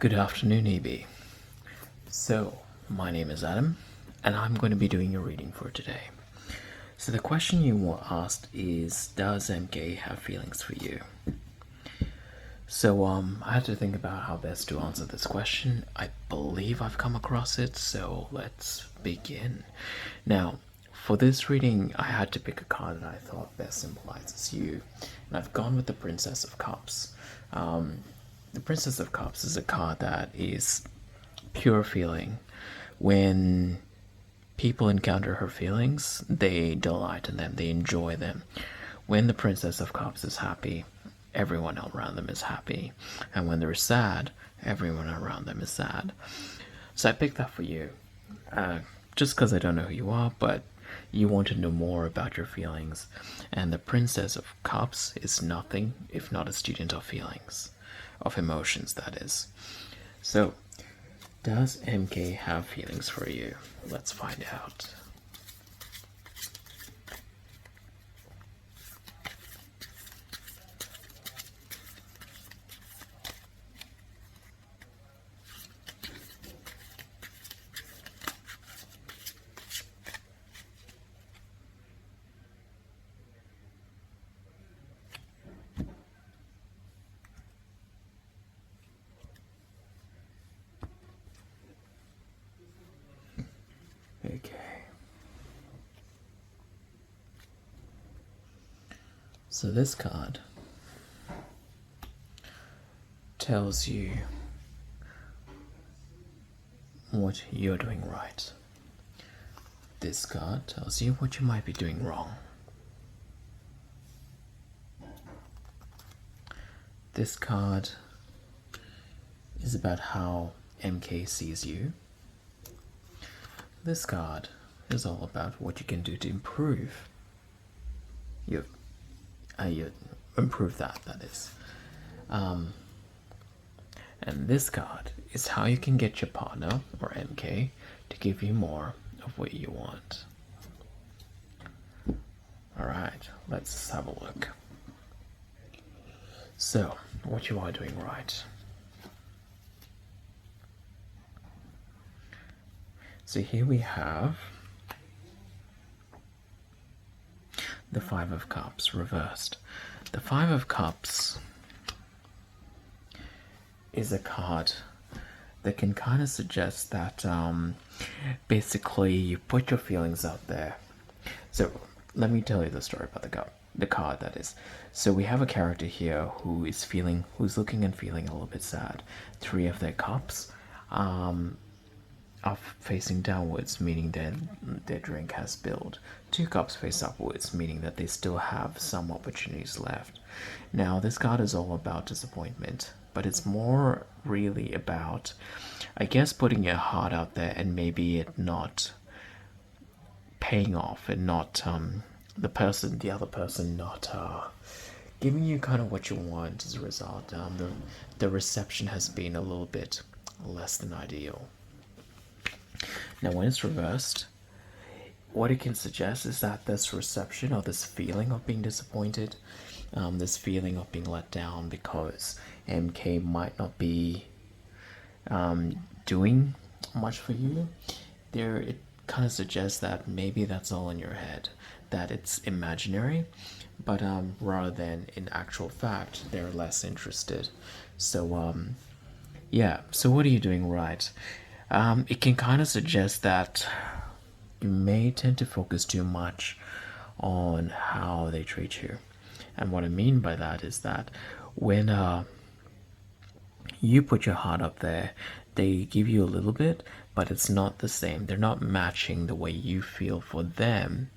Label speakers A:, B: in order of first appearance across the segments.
A: Good afternoon, EB. So, my name is Adam, and I'm going to be doing your reading for today. So, the question you were asked is, does MK have feelings for you? So, I had to think about how best to answer this question. I believe I've come across it, so let's begin. Now, for this reading, I had to pick a card that I thought best symbolizes you, and I've gone with the Princess of Cups. The Princess of Cups is a card that is pure feeling. When people encounter her feelings, they delight in them, they enjoy them. When the Princess of Cups is happy, everyone around them is happy. And when they're sad, everyone around them is sad. So I picked that for you. Just because I don't know who you are, but you want to know more about your feelings. And the Princess of Cups is nothing if not a student of feelings. Of emotions, that is. So, does MK have feelings for you? Let's find out. Okay. So this card tells you what you're doing right. This card tells you what you might be doing wrong. This card is about how MK sees you. This card is all about what you can do to improve improve that is. And this card is how you can get your partner, or MK, to give you more of what you want. Alright, let's have a look. So, what you are doing right. So here we have the Five of Cups reversed. The Five of Cups is a card that can kind of suggest that basically you put your feelings out there. So let me tell you the story about the card that is. So we have a character here who's looking and feeling a little bit sad. Three of their cups are facing downwards, meaning that their drink has spilled. Two cups face upwards, meaning that they still have some opportunities left. Now, this card is all about disappointment, but it's more really about, I guess, putting your heart out there and maybe it not paying off and not the other person not giving you kind of what you want as a result. The reception has been a little bit less than ideal. Now, when it's reversed, what it can suggest is that this reception or this feeling of being disappointed, this feeling of being let down because MK might not be doing much for you, it kind of suggests that maybe that's all in your head, that it's imaginary, but rather than in actual fact, they're less interested. So, yeah, so what are you doing right? It can kind of suggest that you may tend to focus too much on how they treat you. And what I mean by that is that when you put your heart up there, they give you a little bit, but it's not the same. They're not matching the way you feel for them.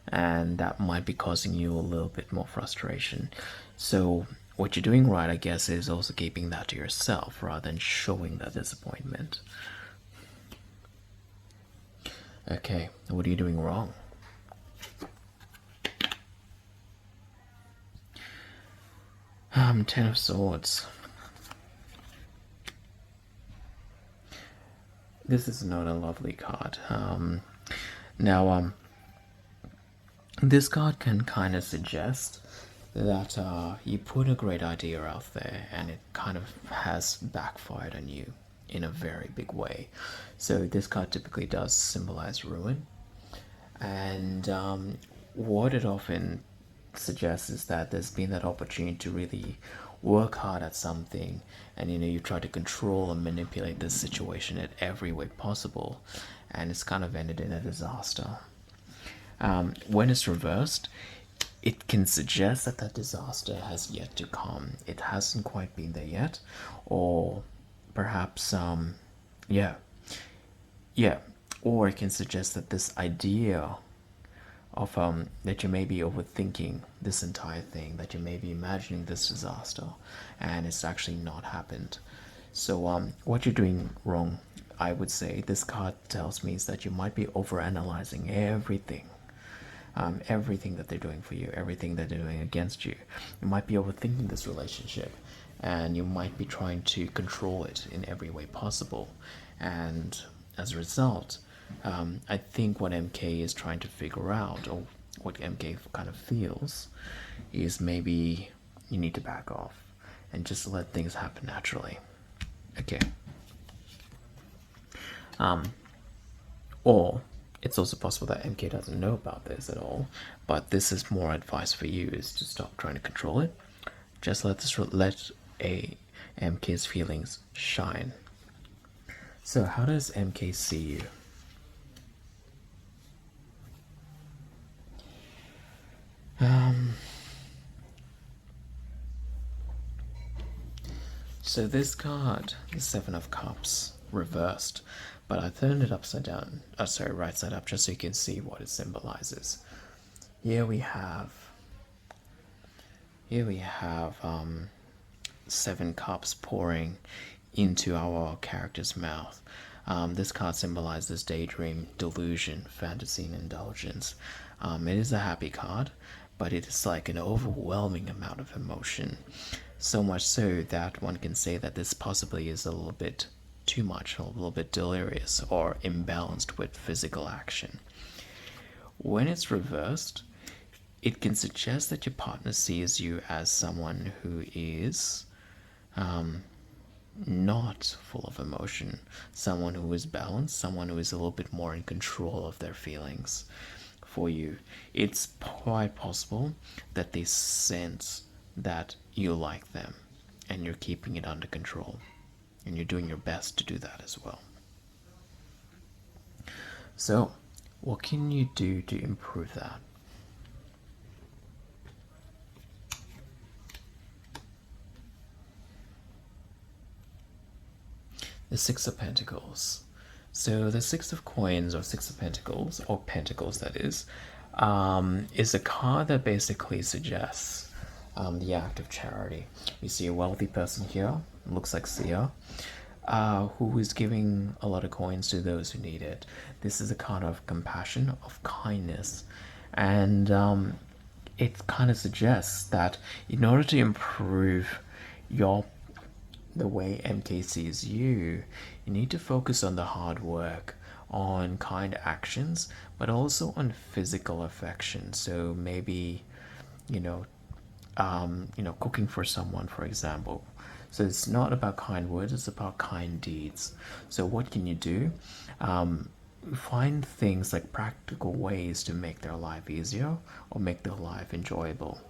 A: And that might be causing you a little bit more frustration. So what you're doing right, I guess, is also keeping that to yourself rather than showing that disappointment. Okay, what are you doing wrong? Ten of Swords. This is not a lovely card. Now, this card can kind of suggest that you put a great idea out there and it kind of has backfired on you in a very big way. So this card typically does symbolize ruin, and what it often suggests is that there's been that opportunity to really work hard at something, and you try to control and manipulate this situation in every way possible, and it's kind of ended in a disaster. When it's reversed, it can suggest that that disaster has yet to come. It hasn't quite been there yet, or perhaps, yeah, yeah, or it can suggest that this idea of that you may be overthinking this entire thing, that you may be imagining this disaster, and it's actually not happened. So what you're doing wrong, I would say, this card tells me, is that you might be overanalyzing everything. Everything that they're doing for you, everything that they're doing against you. You might be overthinking this relationship, and you might be trying to control it in every way possible. And as a result, I think what MK is trying to figure out, or what MK kind of feels, is maybe you need to back off and just let things happen naturally. Okay. Or it's also possible that MK doesn't know about this at all, but this is more advice for you, is to stop trying to control it. Just let MK's feelings shine. So how does MK see you? So this card, the Seven of Cups, reversed, but I turned it upside down, sorry, right side up, just so you can see what it symbolizes. Here we have seven cups pouring into our character's mouth. This card symbolizes daydream, delusion, fantasy, and indulgence. It is a happy card, but it is like an overwhelming amount of emotion. So much so that one can say that this possibly is a little bit too much, a little bit delirious, or imbalanced with physical action. When it's reversed, it can suggest that your partner sees you as someone who is not full of emotion, someone who is balanced, someone who is a little bit more in control of their feelings for you. It's quite possible that they sense that you like them and you're keeping it under control, and you're doing your best to do that as well. So, what can you do to improve that? The Six of Pentacles. So the Six of Coins, or Six of Pentacles, or Pentacles that is a card that basically suggests the act of charity. You see a wealthy person here, looks like Sia, who is giving a lot of coins to those who need it. This is a card of compassion, of kindness, and it kind of suggests that in order to improve the way MK sees you, you need to focus on the hard work, on kind actions, but also on physical affection. So maybe, cooking for someone, for example. So it's not about kind words, it's about kind deeds. So what can you do? Find things like practical ways to make their life easier or make their life enjoyable.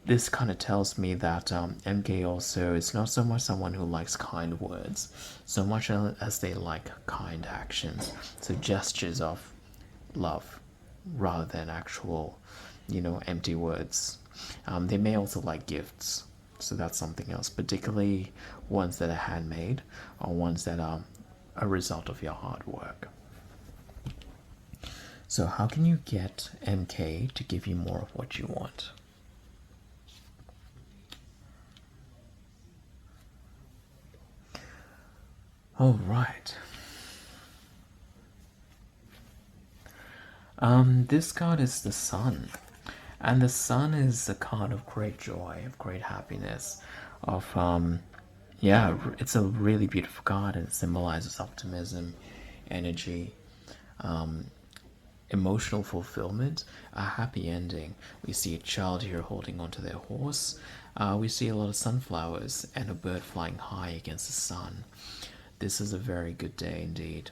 A: This kind of tells me that MK also is not so much someone who likes kind words, so much as they like kind actions. So gestures of love rather than actual, empty words. They may also like gifts, so that's something else, particularly ones that are handmade or ones that are a result of your hard work. So how can you get MK to give you more of what you want? All right. This card is the Sun, and the Sun is a card of great joy, of great happiness, of it's a really beautiful card, and it symbolizes optimism, energy, emotional fulfillment, a happy ending. We see a child here holding onto their horse. We see a lot of sunflowers and a bird flying high against the sun. This is a very good day indeed.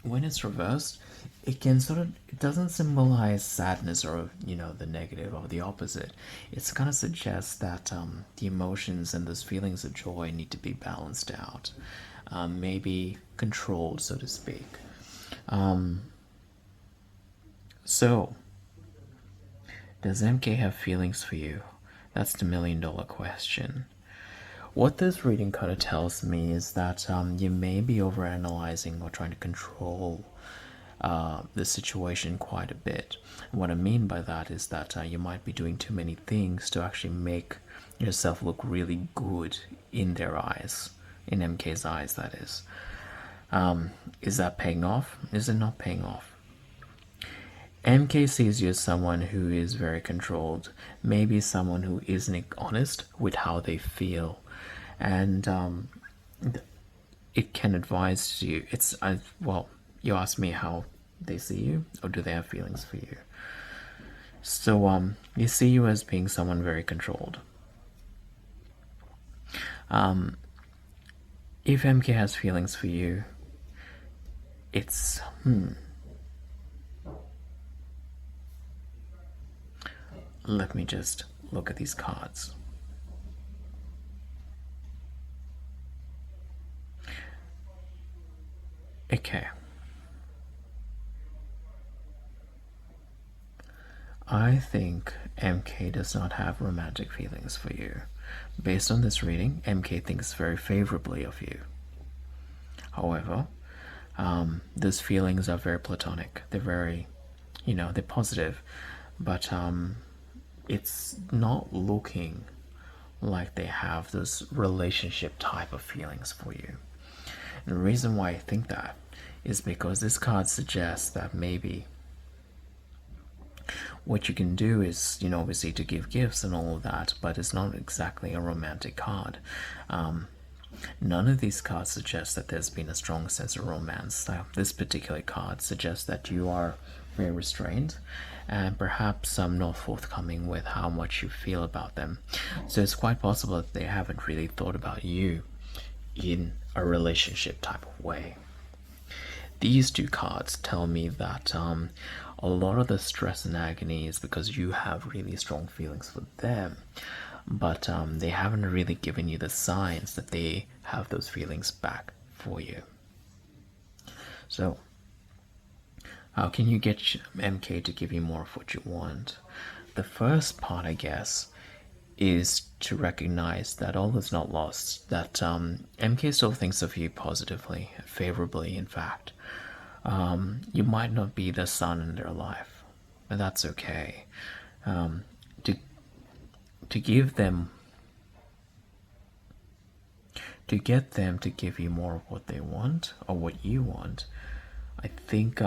A: When it's reversed, it can it doesn't symbolize sadness or the negative or the opposite. It's kind of suggests that the emotions and those feelings of joy need to be balanced out, maybe controlled, so to speak. So does MK have feelings for you? That's the $1,000,000 question. What this reading kind of tells me is that you may be overanalyzing or trying to control the situation quite a bit. What I mean by that is that you might be doing too many things to actually make yourself look really good in their eyes, in MK's eyes, that is. Is that paying off? Is it not paying off? MK sees you as someone who is very controlled, maybe someone who isn't honest with how they feel, and it can advise you. Well, you asked me how they see you, or do they have feelings for you? So you see you as being someone very controlled. If MK has feelings for you, it's let me just look at these cards. Okay. I think MK does not have romantic feelings for you. Based on this reading, MK thinks very favorably of you. However, those feelings are very platonic. They're very, they're positive, but it's not looking like they have those relationship type of feelings for you. And the reason why I think that is because this card suggests that maybe what you can do is, obviously to give gifts and all of that, but it's not exactly a romantic card. None of these cards suggest that there's been a strong sense of romance. This particular card suggests that you are very restrained and perhaps not forthcoming with how much you feel about them. So it's quite possible that they haven't really thought about you in a relationship type of way. These two cards tell me that a lot of the stress and agony is because you have really strong feelings for them, but they haven't really given you the signs that they have those feelings back for you. So how can you get MK to give you more of what you want? The first part, I guess, is to recognize that all is not lost, that MK still thinks of you positively, favorably, in fact. You might not be the sun in their life, but that's okay. To give them, to get them to give you more of what they want or what you want, I think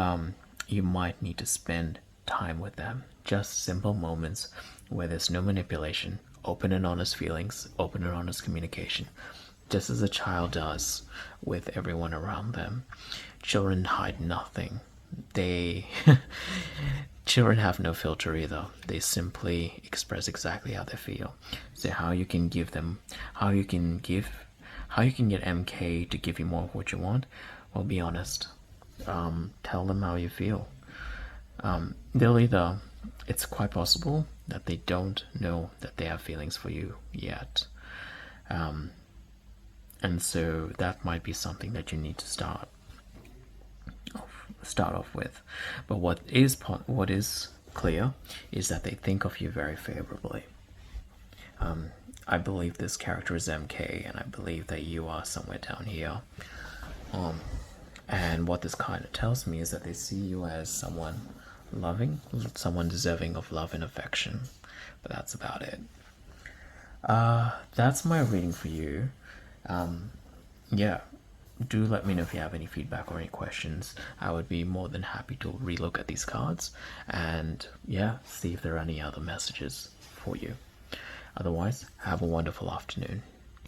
A: you might need to spend time with them. Just simple moments where there's no manipulation, open and honest feelings, open and honest communication, just as a child does with everyone around them. Children hide nothing. Children have no filter either. They simply express exactly how they feel. So how you can get MK to give you more of what you want? Well, be honest. Tell them how you feel. It's quite possible that they don't know that they have feelings for you yet. And so that might be something that you need to start off with. But what is clear is that they think of you very favorably. I believe this character is MK, and I believe that you are somewhere down here. And what this kind of tells me is that they see you as someone loving, someone deserving of love and affection. But that's about it. That's my reading for you. Yeah, do let me know if you have any feedback or any questions. I would be more than happy to relook at these cards and see if there are any other messages for you. Otherwise, have a wonderful afternoon.